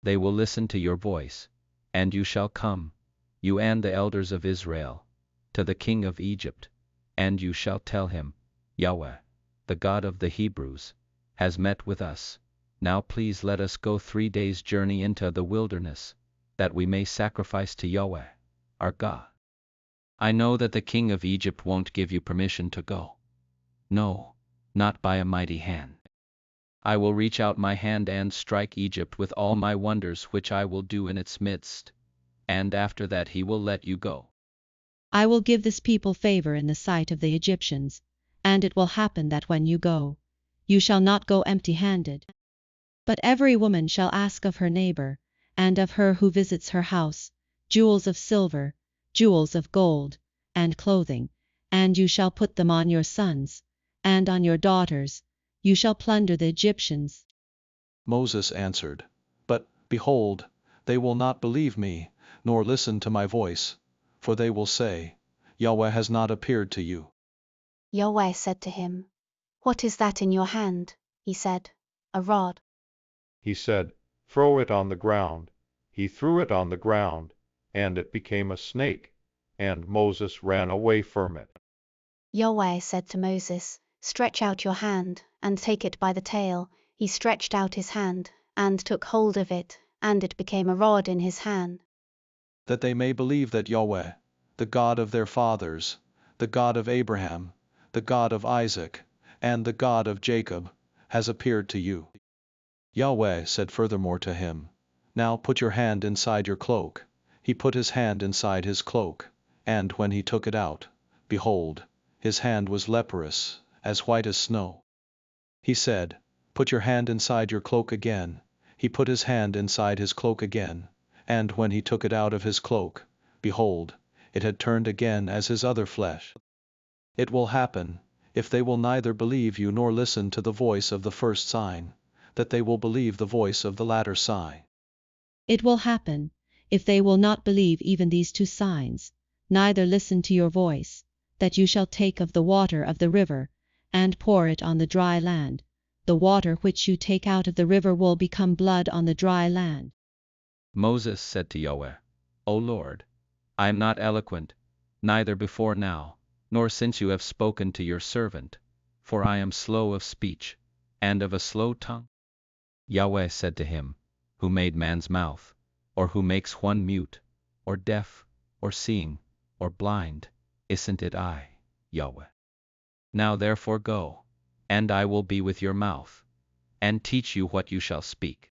They will listen to your voice, and you shall come, you and the elders of Israel, to the king of Egypt, and you shall tell him, Yahweh, the God of the Hebrews, has met with us. Now please let us go 3 days' journey into the wilderness, that we may sacrifice to Yahweh, our God. I know that the king of Egypt won't give you permission to go. No, not by a mighty hand. I will reach out my hand and strike Egypt with all my wonders which I will do in its midst, and after that he will let you go. I will give this people favor in the sight of the Egyptians, and it will happen that when you go, you shall not go empty-handed. But every woman shall ask of her neighbor, and of her who visits her house, jewels of silver, jewels of gold, and clothing, and you shall put them on your sons, and on your daughters, you shall plunder the Egyptians. Moses answered, But, behold, they will not believe me, nor listen to my voice, for they will say, Yahweh has not appeared to you. Yahweh said to him, What is that in your hand? He said, A rod. He said, Throw it on the ground. He threw it on the ground, and it became a snake, and Moses ran away from it. Yahweh said to Moses, Stretch out your hand, and take it by the tail. He stretched out his hand, and took hold of it, and it became a rod in his hand. That they may believe that Yahweh, the God of their fathers, the God of Abraham, the God of Isaac, and the God of Jacob, has appeared to you. Yahweh said furthermore to him, Now put your hand inside your cloak. He put his hand inside his cloak, and when he took it out, behold, his hand was leprous, as white as snow. He said, Put your hand inside your cloak again. He put his hand inside his cloak again, and when he took it out of his cloak, behold, it had turned again as his other flesh. It will happen, if they will neither believe you nor listen to the voice of the first sign, that they will believe the voice of the latter sign. It will happen, if they will not believe even these 2 signs, neither listen to your voice, that you shall take of the water of the river, and pour it on the dry land. The water which you take out of the river will become blood on the dry land. Moses said to Yahweh, O Lord, I am not eloquent, neither before now, nor since you have spoken to your servant, for I am slow of speech, and of a slow tongue. Yahweh said to him, Who made man's mouth, or who makes one mute, or deaf, or seeing, or blind? Isn't it I, Yahweh? Now therefore go, and I will be with your mouth, and teach you what you shall speak.